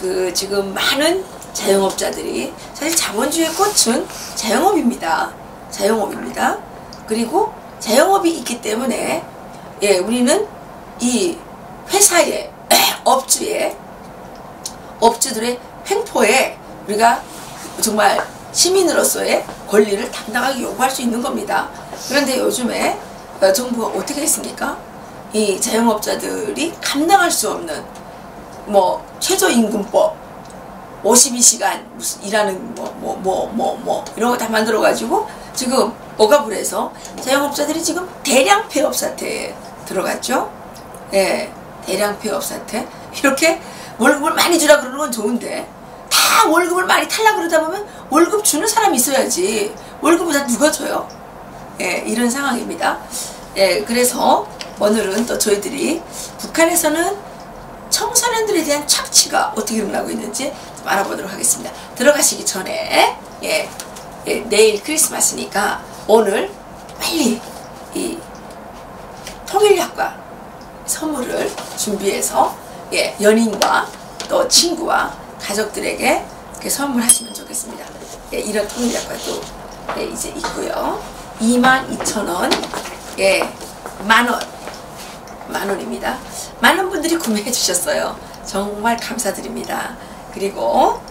그 지금 많은 자영업자들이 사실 자본주의의 꽃은 자영업입니다. 자영업입니다. 그리고 자영업이 있기 때문에 예, 우리는 이 회사의 업주들의 횡포에 우리가 정말 시민으로서의 권리를 당당하게 요구할 수 있는 겁니다. 그런데 요즘에 정부가 어떻게 했습니까? 이 자영업자들이 감당할 수 없는 뭐 최저임금법 52시간 일하는 이런 거 다 만들어 가지고 지금 억압을 해서 자영업자들이 지금 대량 폐업 사태에 들어갔죠. 예, 대량 폐업 사태. 이렇게 월급을 많이 주라 그러는 건 좋은데 다 월급을 많이 탈라 그러다 보면 월급 주는 사람이 있어야지 월급을 다 누가 줘요? 예, 이런 상황입니다. 예, 그래서 오늘은 또 저희들이 북한에서는 청소년들에 대한 착취가 어떻게 일어나고 있는지 좀 알아보도록 하겠습니다. 들어가시기 전에 내일 크리스마스니까 오늘 빨리 이 통일약과 선물을 준비해서 연인과 또 친구와 가족들에게 이렇게 선물하시면 좋겠습니다. 이런 통일약과도 이제 있고요. 22,000원, 만원입니다. 많은 분들이 구매해 주셨어요. 정말 감사드립니다. 그리고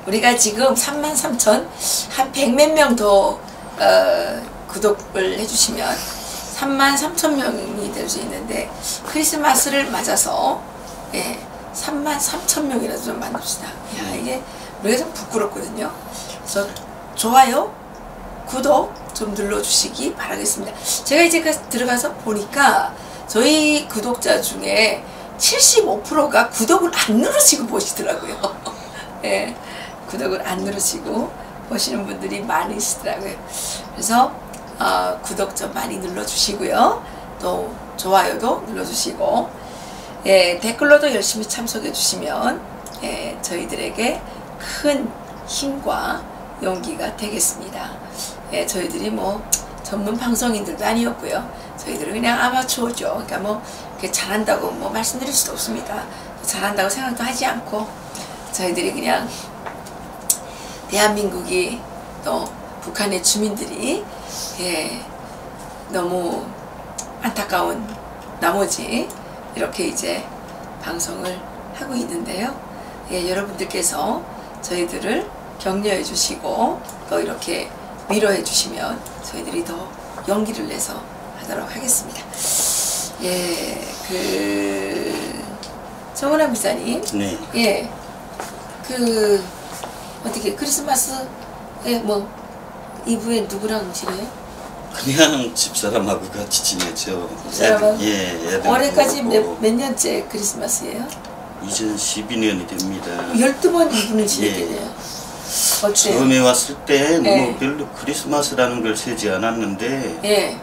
우리가 지금 33,000 한 100몇 명 더 구독을 해주시면 33,000명이 될 수 있는데 크리스마스를 맞아서 33,000명이라도 좀 만듭시다. 야, 이게 우리가 좀 부끄럽거든요. 그래서 좋아요, 구독 좀 눌러주시기 바라겠습니다. 제가 이제 들어가서 보니까 저희 구독자 중에 75%가 구독을 안 누르시고 보시더라고요. 예, 구독을 안 누르시고 보시는 분들이 많으시더라고요. 그래서 구독 좀 많이 눌러주시고요. 또 좋아요도 눌러주시고 댓글로도 열심히 참석해 주시면 저희들에게 큰 힘과 용기가 되겠습니다. 저희들이 뭐 전문 방송인들도 아니었고요. 저희들은 그냥 아마추어죠. 그러니까 뭐 잘한다고 뭐 말씀드릴 수도 없습니다. 잘한다고 생각도 하지 않고 저희들이 그냥 대한민국이 또 북한의 주민들이 너무 안타까운 나머지 이렇게 이제 방송을 하고 있는데요. 여러분들께서 저희들을 격려해 주시고 또 이렇게 위로해 주시면 저희들이 더 용기를 내서 하도록 하겠습니다. 정은아 목사님, 네. 어떻게 크리스마스에 뭐 이브에 누구랑 지내요? 그냥 집사람하고 같이 지내죠. 올해까지 몇 년째 크리스마스예요? 이제 12년이 됩니다. 12번 이브를 지내겠네요. 어때요? 처음에 왔을 때 뭐 별로 크리스마스라는 걸 세지 않았는데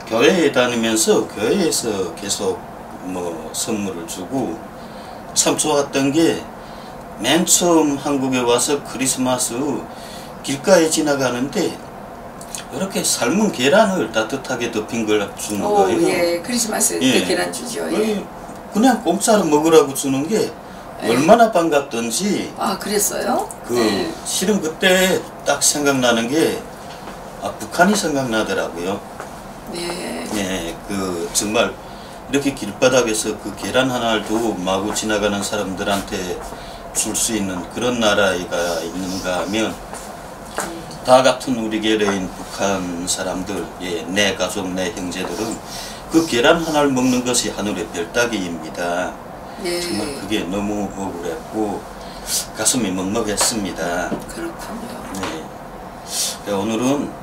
교회에 다니면서 교회에서 계속 뭐 선물을 주고 참 좋았던 게 맨 처음 한국에 와서 크리스마스 길가에 지나가는데 이렇게 삶은 계란을 따뜻하게 덮인 걸 주는 거예요. 예, 크리스마스 때 계란 주죠. 그냥 공짜로 먹으라고 주는 게 얼마나 반갑던지. 아, 그랬어요? 실은 그때 딱 생각나는 게 북한이 생각나더라고요. 정말 이렇게 길바닥에서 그 계란 하나도 마구 지나가는 사람들한테 줄 수 있는 그런 나라가 있는가 하면 다 같은 우리 계열인 북한 사람들, 내 가족, 내 형제들은 그 계란 하나를 먹는 것이 하늘의 별 따기입니다. 정말 그게 너무 억울했고 가슴이 먹먹했습니다. 그렇군요. 오늘은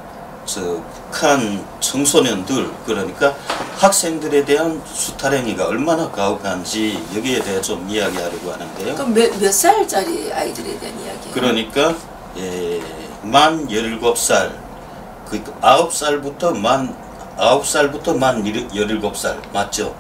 북한 청소년들, 그러니까 학생들에 대한 수탈행위가 얼마나 가혹한지 여기에 대해 좀 이야기하려고 하는데요. 그럼 몇 살짜리 아이들에 대한 이야기예요? 그러니까 만 17살, 9살부터 만 17살 맞죠?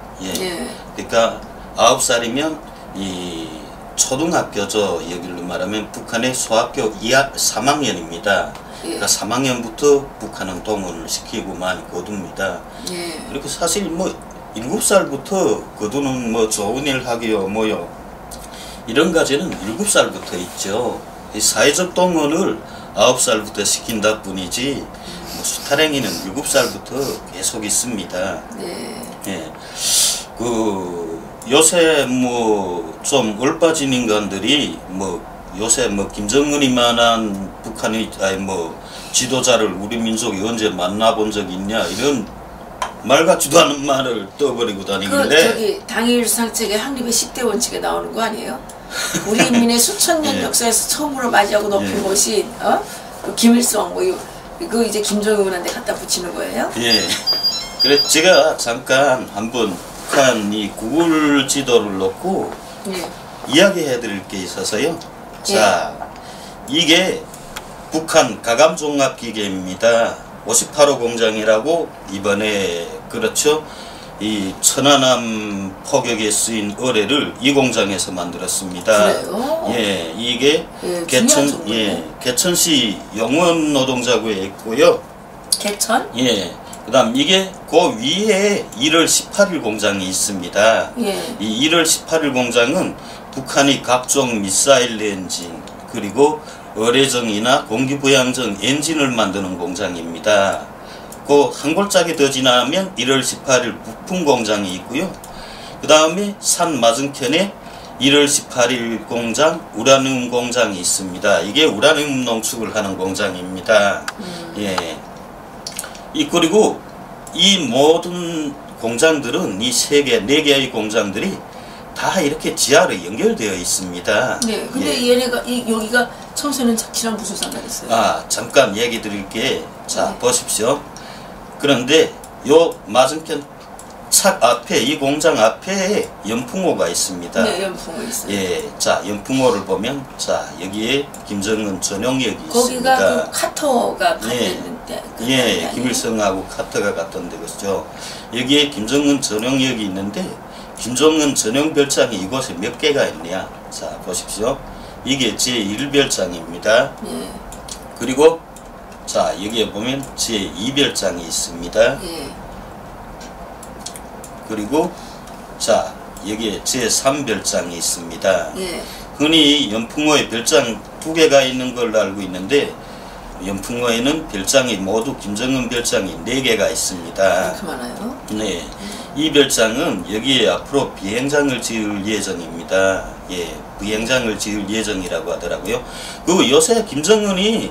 그러니까 9살이면 이 초등학교죠. 여기로 말하면 북한의 소학교 3학년입니다. 그러니까 3학년부터 북한은 동원을 시키고 많이 거둡니다. 그리고 사실 뭐 7살부터 거두는 뭐 좋은 일 하기요 뭐요 이런 과제는 7살부터 있죠. 이 사회적 동원을 9살부터 시킨다 뿐이지 뭐 수탈행위는 7살부터 계속 있습니다. 네. 예. 요새 뭐 좀 얼빠진 인간들이 뭐 요새 뭐 김정은이만한 북한의 뭐 지도자를 우리 민족이 언제 만나본 적이 있냐 이런 말 같지도 않은 말을 떠버리고 다니는데 저기 당일 수상책에 확립의 10대 원칙에 나오는 거 아니에요? 우리 인민의 수천 년 예. 역사에서 처음으로 맞이하고 높인 예. 것이 김일성 그 이제 김정은한테 갖다 붙이는 거예요? 예. 그래 제가 잠깐 한번 북한 이 구글 지도를 놓고 예. 이야기해 드릴 게 있어서요. 자, 이게 북한 가감종합기계입니다. 58호 공장이라고 이번에 그렇죠. 이 천안함 포격에 쓰인 어뢰를 이 공장에서 만들었습니다. 그래요? 예, 이게 예, 중요한 정보네. 개천시 용원 노동자구에 있고요. 개천? 예. 그다음 이게 그 위에 1월 18일 공장이 있습니다. 예. 이 1월 18일 공장은 북한이 각종 미사일 엔진 그리고 어뢰정이나 공기부양정 엔진을 만드는 공장입니다. 그 한 골짜기 더 지나면 1월 18일 부품 공장이 있고요. 그 다음에 산 맞은편에 1월 18일 공장 우라늄 공장이 있습니다. 이게 우라늄 농축을 하는 공장입니다. 예. 그리고 이 모든 공장들은 이 네 개의 공장들이 다 이렇게 지하로 연결되어 있습니다. 네. 근데 예. 얘네가 여기가 청소년 착취랑 무슨 상관 있어요? 아, 잠깐 얘기 드릴게. 자, 네. 보십시오. 그런데 요 맞은편 착 앞에 이 공장 앞에 연풍호가 있습니다. 네, 연풍호 있어요. 예. 자, 연풍호를 보면 자, 여기에 김정은 전용역이 거기가 있습니다. 그 카터가 예. 갔는데 예, 김일성하고 카터가 갔던 데 그죠. 여기에 김정은 전용역이 있는데 김정은 전용 별장이 이곳에 몇 개가 있냐. 자, 보십시오. 이게 제1별장입니다. 예. 그리고 자, 여기에 보면 제2별장이 있습니다. 예. 그리고 자, 여기에 제3별장이 있습니다. 예. 흔히 연풍호에 별장 2개가 있는 걸로 알고 있는데 연풍호에는 별장이 모두 김정은 별장이 4개가 있습니다. 그렇게 많아요? 네. 이 별장은 여기에 앞으로 비행장을 지을 예정입니다. 예, 비행장을 지을 예정이라고 하더라고요. 그 요새 김정은이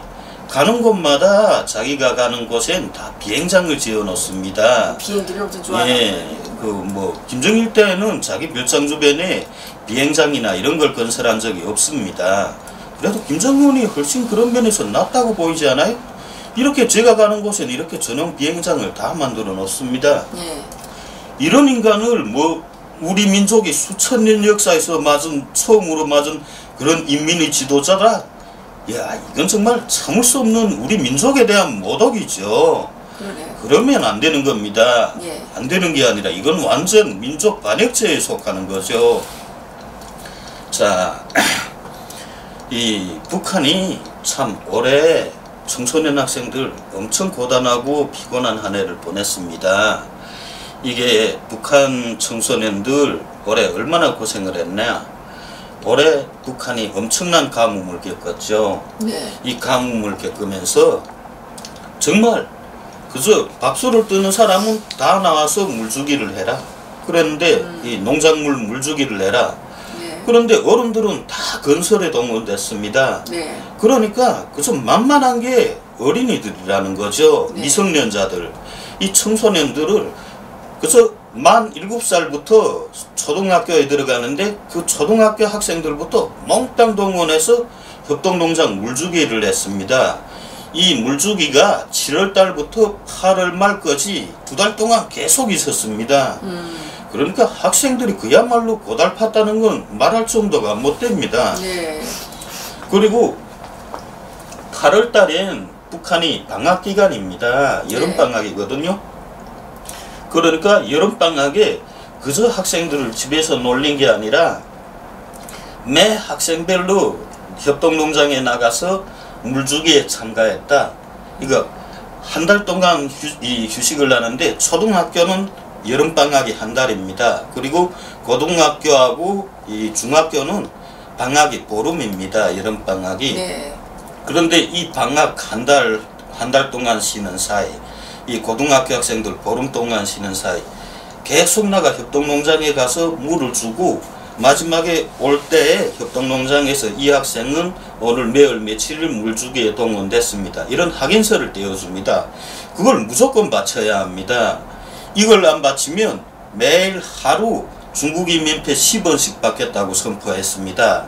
가는 곳마다 자기가 가는 곳엔 다 비행장을 지어 놓습니다. 비행기를 엄청 좋아하는 예, 거예요. 김정일 때는 자기 별장 주변에 비행장이나 이런 걸 건설한 적이 없습니다. 그래도 김정은이 훨씬 그런 면에서 낫다고 보이지 않아요? 이렇게 제가 가는 곳엔 이렇게 전용 비행장을 다 만들어 놓습니다. 예. 이런 인간을 우리 민족이 수천 년 역사에서 처음으로 맞은 그런 인민의 지도자라. 야, 이건 정말 참을 수 없는 우리 민족에 대한 모독이죠. 그러네요. 그러면 안 되는 겁니다. 예. 안 되는 게 아니라 이건 완전 민족 반역죄에 속하는 거죠. 자, 이 북한이 참 올해 청소년 학생들 엄청 고단하고 피곤한 한 해를 보냈습니다. 이게 북한 청소년들 올해 얼마나 고생을 했냐. 올해 북한이 엄청난 가뭄을 겪었죠. 네. 이 가뭄을 겪으면서 정말 그저 박수를 뜨는 사람은 다 나와서 물주기를 해라. 그랬는데 이 농작물 물주기를 해라. 네. 그런데 어른들은 다 건설에 동원됐습니다. 네. 그러니까 그저 만만한 게 어린이들이라는 거죠. 네. 미성년자들. 이 청소년들을 그래서 만 7살부터 초등학교에 들어가는데 그 초등학교 학생들부터 몽땅 동원해서 협동농장 물주기를 했습니다. 이 물주기가 7월달부터 8월 말까지 2달 동안 계속 있었습니다. 그러니까 학생들이 그야말로 고달팠다는 건 말할 정도가 못 됩니다. 네. 그리고 8월달엔 북한이 방학기간입니다. 여름방학이거든요. 그러니까 여름방학에 그저 학생들을 집에서 놀린 게 아니라 매 학생별로 협동농장에 나가서 물주기에 참가했다. 이거 한 달 동안 휴식을 하는데 초등학교는 여름방학이 한 달입니다. 그리고 고등학교하고 이 중학교는 방학이 보름입니다. 여름 방학이. 네. 그런데 이 방학 한 달 동안 쉬는 사이, 이 고등학교 학생들 보름 동안 쉬는 사이 계속 나가 협동농장에 가서 물을 주고 마지막에 올 때 협동농장에서 이 학생은 오늘 매일 며칠을 물주기에 동원됐습니다. 이런 확인서를 떼어줍니다. 그걸 무조건 바쳐야 합니다. 이걸 안 바치면 매일 하루 중국 인민폐 10원씩 받겠다고 선포했습니다.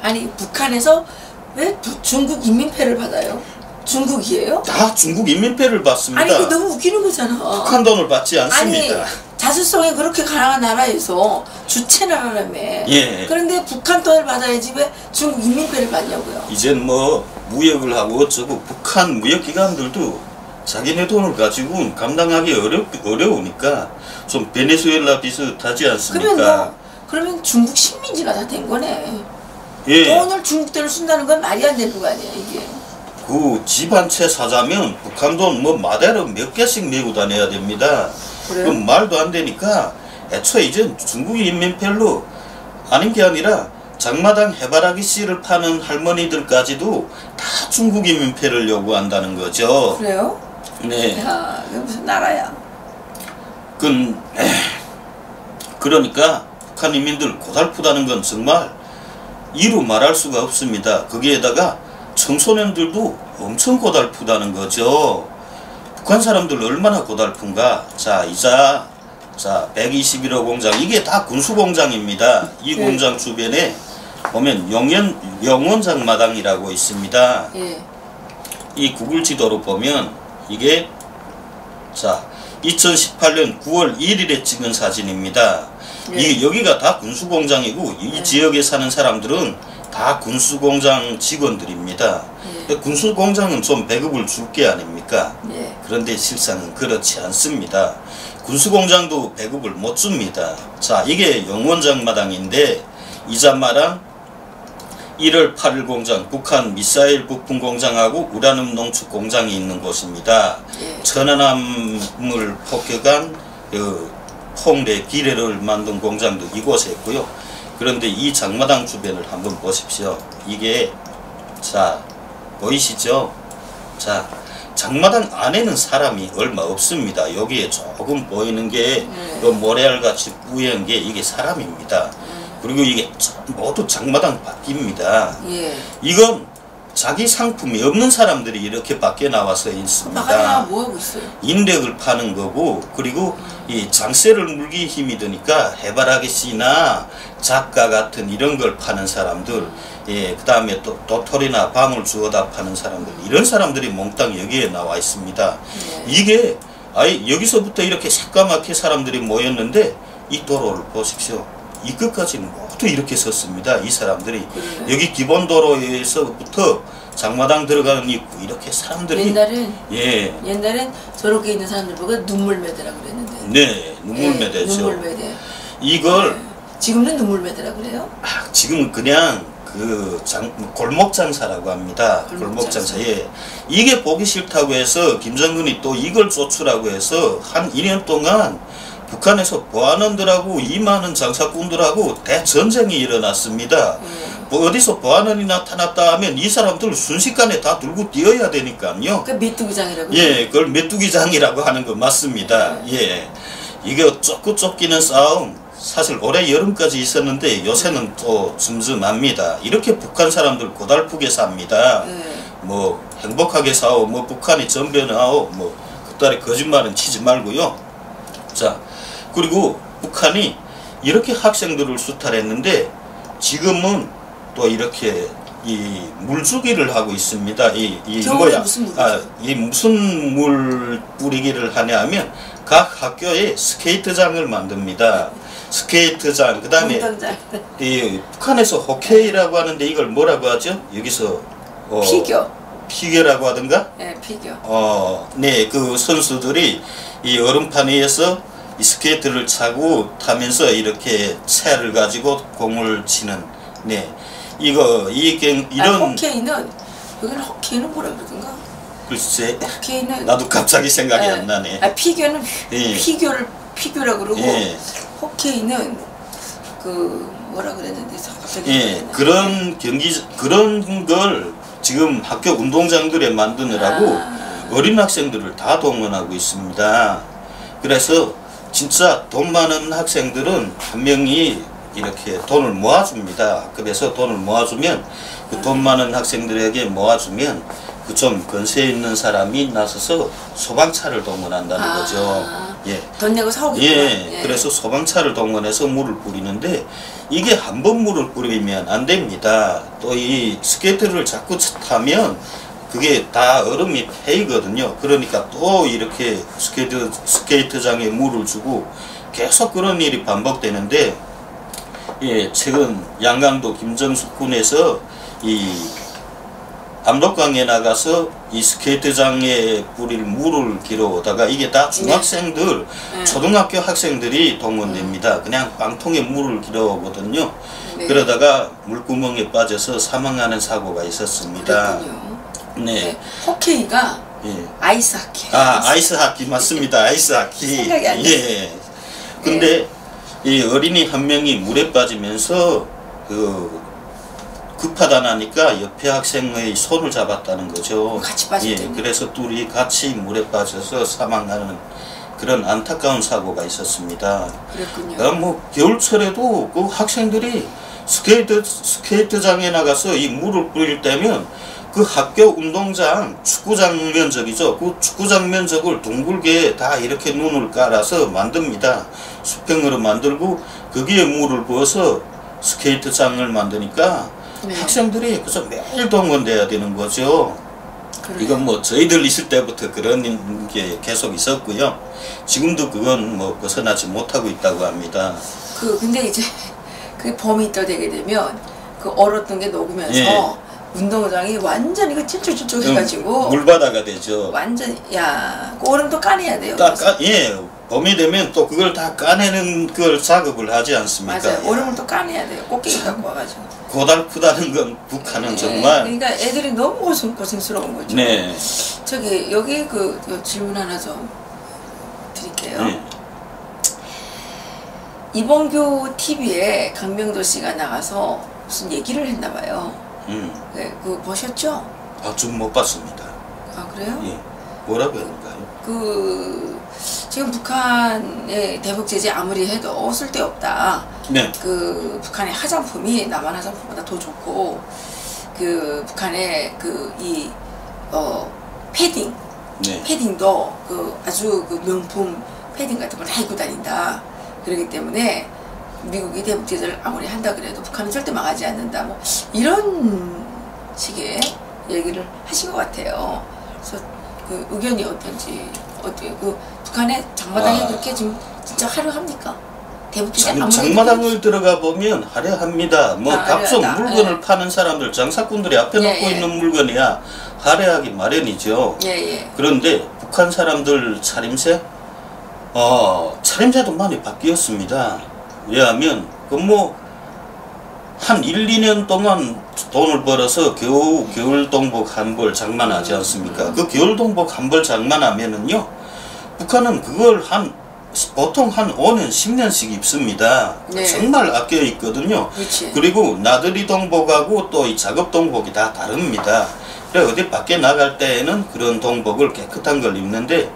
아니 북한에서 왜 중국 인민폐를 받아요? 중국이에요? 다 중국 인민폐를 받습니다. 아니 이거 너무 웃기는 거잖아. 북한 돈을 받지 않습니다. 아니 자주성이 그렇게 강한 나라에서 주체 나라라며. 예. 그런데 북한 돈을 받아야지 왜 중국 인민폐를 받냐고요. 이젠 뭐 무역을 하고 어쩌고 북한 무역기관들도 자기네 돈을 가지고 감당하기 어려우니까 좀 베네수엘라 비슷하지 않습니까? 그러면 중국 식민지가 다 된 거네. 예. 돈을 중국 돈을 쓴다는 건 말이 안 되는 거 아니야 이게. 그 집 한 채 사자면 북한 돈 뭐 마대로 몇 개씩 메고 다녀야 됩니다. 그래요? 그럼 말도 안 되니까 애초에 이제 중국 인민폐로 아닌 게 아니라 장마당 해바라기 씨를 파는 할머니들까지도 다 중국 인민폐를 요구한다는 거죠. 그래요? 네. 야, 이게 무슨 나라야? 그러니까 북한 인민들 고달프다는 건 정말 이루 말할 수가 없습니다. 거기에다가 청소년들도 엄청 고달프다는 거죠. 북한 사람들 얼마나 고달픈가. 자 121호 공장 이게 다 군수공장입니다. 이 네. 공장 주변에 보면 영원장마당이라고 있습니다. 예. 이 구글 지도로 보면 이게 자 2018년 9월 1일에 찍은 사진입니다. 네. 여기가 다 군수공장이고 이 지역에 사는 사람들은 다 군수공장 직원들입니다. 네. 군수공장은 좀 배급을 줄 게 아닙니까? 예. 그런데 실상은 그렇지 않습니다. 군수공장도 배급을 못 줍니다. 자 이게 영원장마당인데 이자마랑 1월 8일 공장, 북한 미사일 부품 공장하고 우라늄 농축 공장이 있는 곳입니다. 예. 천안함을 폭격한 홍대 기뢰를 만든 공장도 이곳에 있고요. 그런데 이 장마당 주변을 한번 보십시오. 이게 자 보이시죠? 자 장마당 안에는 사람이 얼마 없습니다. 여기에 조금 보이는 게 모래알같이 뿌연 게 이게 사람입니다. 그리고 이게 모두 장마당 밖입니다. 예. 이건 자기 상품이 없는 사람들이 이렇게 밖에 나와서 나가다가 있습니다. 뭐 하고 있어요? 인력을 파는 거고, 그리고 이 장세를 물기 힘이 드니까 해바라기 씨나 작가 같은 이런 걸 파는 사람들, 예, 그 다음에 또 도토리나 방울 주워다 파는 사람들, 이런 사람들이 몽땅 여기에 나와 있습니다. 네. 이게 아예 여기서부터 이렇게 새까맣게 사람들이 모였는데 이 도로를 보십시오. 이 끝까지는 모두 이렇게 섰습니다. 이 사람들이. 그러네. 여기 기본도로에서부터 장마당 들어가는 입구 이렇게 사람들이 옛날엔 저렇게 있는 사람들 보고 눈물 매대라 그랬는데. 네, 눈물 예, 매대죠. 눈물 매대. 이걸 예. 지금은 눈물 매대라 그래요? 지금은 그냥 골목 장사라고 합니다. 골목 장사. 예. 이게 보기 싫다고 해서 김정은이 또 이걸 쫓으라고 해서 한 2년 동안 북한에서 보안원들하고 이 많은 장사꾼들하고 대전쟁이 일어났습니다. 뭐 어디서 보안원이 나타났다 하면 이 사람들 순식간에 다 들고 뛰어야 되니까요. 그 메뚜기장이라고. 예, 그걸 메뚜기장이라고 하는 거 맞습니다. 예. 이게 쫓기는 싸움 사실 올해 여름까지 있었는데 요새는 또 즘즘합니다. 이렇게 북한 사람들 고달프게 삽니다. 뭐 행복하게 사오, 뭐 북한이 전변하오, 뭐 그따위 거짓말은 치지 말고요. 자, 그리고 북한이 이렇게 학생들을 수탈했는데 지금은 또 이렇게 이 물주기를 하고 있습니다. 이 뭐야? 이 무슨 물 뿌리기를 하냐면 각 학교에 스케이트장을 만듭니다. 스케이트장, 그 다음에 이 북한에서 호케이라고 하는데 이걸 뭐라고 하죠? 여기서 피겨라고 하던가? 네, 피겨. 네, 그 선수들이 이 얼음판 위에서 이 스케이트를 차고 타면서 이렇게 채를 가지고 공을 치는, 네, 이런 호케이는 여기는 호케이는 뭐라 그러던가? 글쎄, 호케이는 나도 갑자기 생각이 안 나네. 피겨는 피겨라고 그러고 예. 호케이는 그 뭐라 그랬는데 갑자기 예, 그런 그런 걸 지금 학교 운동장들에 만드느라고 어린 학생들을 다 동원하고 있습니다. 그래서 진짜 돈 많은 학생들은 한 명이 이렇게 돈을 모아줍니다. 그래서 돈을 모아주면 그 돈 많은 학생들에게 모아주면 그 좀 근세 있는 사람이 나서서 소방차를 동원한다는 거죠. 예. 돈 내고 사오겠구나. 예, 그래서 소방차를 동원해서 물을 뿌리는데 이게 한 번 물을 뿌리면 안 됩니다. 또 이 스케이트를 자꾸 타면 그게 다 얼음이 패이거든요. 그러니까 또 이렇게 스케이트장에 물을 주고 계속 그런 일이 반복되는데, 예, 최근 양강도 김정숙 군에서 이 압록강에 나가서 이 스케이트장에 뿌릴 물을 길어오다가 이게 다 중학생들, 초등학교 학생들이 동원됩니다. 그냥 빵통에 물을 길어오거든요. 그러다가 물구멍에 빠져서 사망하는 사고가 있었습니다. 그랬군요. 네. 호케이가 예. 아이스하키. 아이스하키 맞습니다. 아이스하키. 생각이 안 예. 근데 이 어린이 한 명이 물에 빠지면서 급하다 나니까 옆에 학생의 손을 잡았다는 거죠. 같이 빠졌죠. 예. 그래서 둘이 같이 물에 빠져서 사망하는 그런 안타까운 사고가 있었습니다. 그랬군요. 뭐 겨울철에도 그 학생들이 스케이트장에 나가서 이 물을 뿌릴 때면 그 학교 운동장 축구장 면적이죠. 그 축구장 면적을 둥글게 다 이렇게 눈을 깔아서 만듭니다. 수평으로 만들고 거기에 물을 부어서 스케이트장을 만드니까 학생들이 그래서 매일 동원돼야 되는 거죠. 이건 뭐 저희들 있을 때부터 그런 게 계속 있었고요. 지금도 그건 뭐 벗어나지 못하고 있다고 합니다. 근데 이제 그 봄이 또 되게 되면 그 얼었던 게 녹으면서 운동장이 완전히 그 찔쭉찔쭉 해가지고 물바다가 되죠. 완전 그 얼음도 까내야 돼요. 예, 봄이 되면 또 그걸 다 까내는 그 작업을 하지 않습니까? 맞아요. 얼음을 또 까내야 돼요. 꽃게기 갖고 와가지고. 고달프다는 건 북한은 정말. 그러니까 애들이 너무 고생스러운 거죠. 네. 저기 여기 그 질문 하나 좀 드릴게요. 네. 이봉규 TV에 강명도 씨가 나가서 무슨 얘기를 했나 봐요. 네, 그거 보셨죠? 좀 못 봤습니다. 아, 그래요? 예. 뭐라고 했는가요? 지금 북한의 대북 제재 아무리 해도 쓸데없다. 네. 북한의 화장품이 남한 화장품보다 더 좋고, 북한의 패딩. 네. 패딩도 아주 명품 패딩 같은 걸 다 입고 다닌다. 그렇기 때문에 미국이 대북 제재를 아무리 한다 그래도 북한은 절대 망하지 않는다. 뭐 이런 식의 얘기를 하신 것 같아요. 그래서 그 의견이 어떤지 어때요? 북한의 장마당이 그렇게 지금 진짜 화려합니까? 대북 제재 아무리 장마당을 들어가 보면 화려합니다. 뭐 각종 물건을 파는 사람들, 장사꾼들이 앞에 놓고 있는 물건이야 화려하기 마련이죠. 그런데 북한 사람들 차림새? 차림새도 많이 바뀌었습니다. 왜냐하면 한 1, 2년 동안 돈을 벌어서 겨우 겨울동복 한 벌 장만하지 않습니까? 그 겨울동복 한 벌 장만하면은요, 북한은 그걸 보통 한 5년, 10년씩 입습니다. 정말 아껴 입거든요. 그리고 나들이 동복하고 또 이 작업 동복이 다 다릅니다. 그래 어디 밖에 나갈 때에는 그런 동복을 깨끗한 걸 입는데,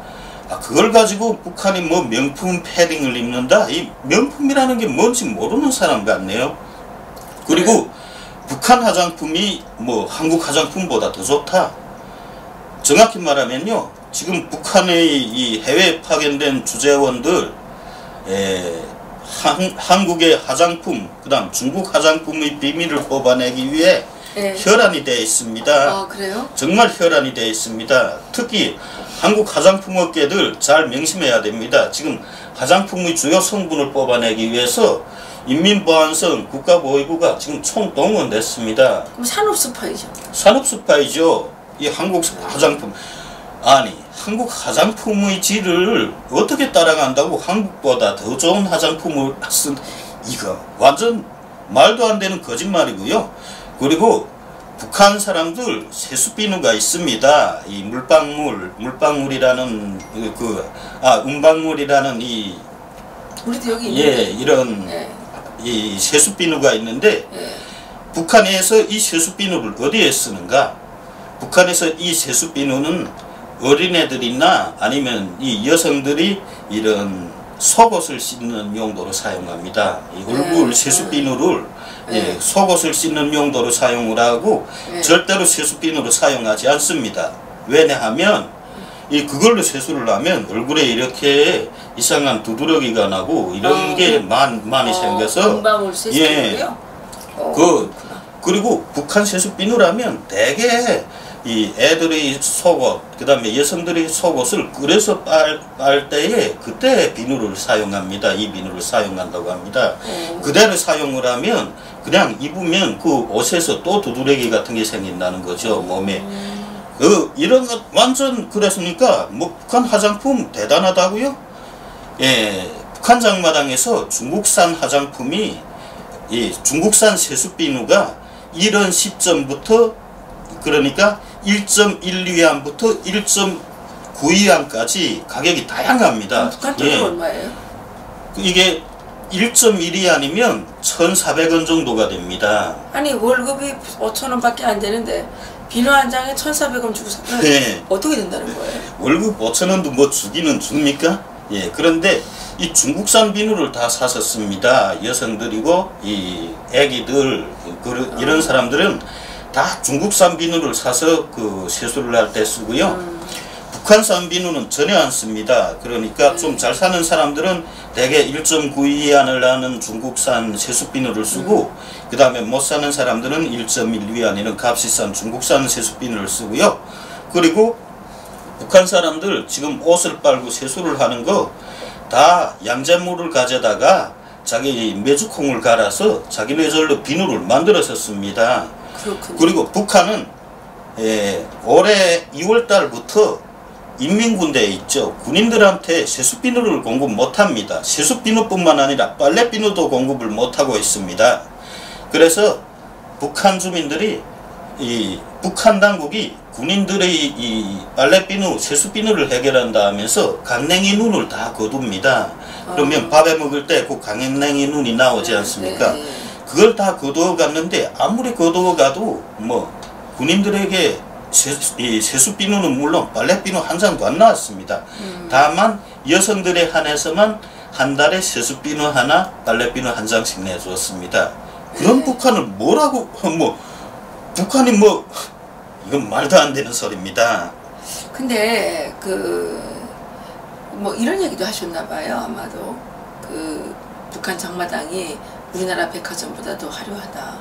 그걸 가지고 북한이 뭐 명품 패딩을 입는다? 이 명품이라는 게 뭔지 모르는 사람 같네요. 그리고 북한 화장품이 뭐 한국 화장품보다 더 좋다. 정확히 말하면요, 지금 북한의 이 해외에 파견된 주재원들, 한국의 화장품, 그 다음 중국 화장품의 비밀을 뽑아내기 위해 혈안이 되어 있습니다. 그래요? 정말 혈안이 되어 있습니다. 특히 한국 화장품 업계들 잘 명심해야 됩니다. 지금 화장품의 주요 성분을 뽑아내기 위해서 인민보안성 국가보위부가 지금 총동원됐습니다. 그럼 산업스파이죠? 산업스파이죠. 이 한국 화장품. 한국 화장품의 질을 어떻게 따라간다고 한국보다 더 좋은 화장품을 이거 완전 말도 안 되는 거짓말이고요. 그리고 북한 사람들 세수비누가 있습니다. 이 물방울이라는 음방울이라는 우리도 여기 있는데. 이런 이 세숫비누가 있는데 예. 북한에서 이 세숫비누를 어디에 쓰는가? 북한에서 이 세숫비누는 어린애들이나 아니면 이 여성들이 이런 속옷을 씻는 용도로 사용합니다. 이 얼굴 세숫비누를 예, 속옷을 씻는 용도로 사용을 하고 절대로 세숫비누로 사용하지 않습니다. 왜냐하면 이 그걸로 세수를 하면 얼굴에 이렇게 이상한 두드러기가 나고 이런 게 많이 생겨서 금방울 세수인데요. 그리고 북한 세숫비누라면 대개 이 애들의 속옷 그다음에 여성들의 속옷을 끓여서 빨 때에 그때 비누를 사용합니다. 이 비누를 사용한다고 합니다. 그대로 사용을 하면 그냥 입으면 그 옷에서 또 두드러기 같은 게 생긴다는 거죠. 몸에. 이런 것 완전 그랬으니까 뭐 북한 화장품 대단하다고요? 예, 북한 장마당에서 중국산 화장품이 이 중국산 세숫비누가 이런 시점부터 그러니까 1.12안부터 1.9위안까지 가격이 다양합니다. 북한 돈은 얼마예요? 이게 1.12안이면 1,400원 정도가 됩니다. 아니 월급이 5,000원밖에 안 되는데 비누 한 장에 1,400원 주고 사면 네. 어떻게 된다는 거예요? 월급 5,000원도 뭐 주기는 줍니까? 예, 그런데 이 중국산 비누를 다 샀었습니다. 여성들이고 이 애기들 이런 사람들은 다 중국산 비누를 사서 그 세수를 할 때 쓰고요. 북한산 비누는 전혀 안 씁니다. 그러니까 좀 잘 사는 사람들은 대개 1.9위안을 하는 중국산 세숫비누를 쓰고 그 다음에 못 사는 사람들은 1.1위안 이런 값이 싼 중국산 세숫비누를 쓰고요. 그리고 북한 사람들 지금 옷을 빨고 세수를 하는 거 다 양잿물을 가져다가 자기 메주콩을 갈아서 자기네절로 비누를 만들어서 씁니다. 그렇군요. 그리고 북한은 올해 2월달부터 인민군대에 있죠. 군인들한테 세숫비누를 공급 못합니다. 세숫비누뿐만 아니라 빨래비누도 공급을 못하고 있습니다. 그래서 북한 주민들이 이 북한 당국이 군인들의 이 빨래비누, 세숫비누를 해결한다 하면서 강냉이 눈을 다 거둡니다. 그러면 밥에 먹을 때 그 강냉이 눈이 나오지 않습니까? 그걸 다 거두어 갔는데 아무리 거두어 가도 뭐 군인들에게 이 세숫비누는 물론 빨래비누 한 장도 안 나왔습니다. 다만 여성들에 한해서만 한 달에 세숫비누 하나, 빨래비누 한 장씩 내주었습니다. 그런 북한을 뭐라고 북한이 이건 말도 안 되는 소리입니다. 근데 뭐 이런 얘기도 하셨나 봐요. 아마도 북한 장마당이 우리나라 백화점보다 더 화려하다.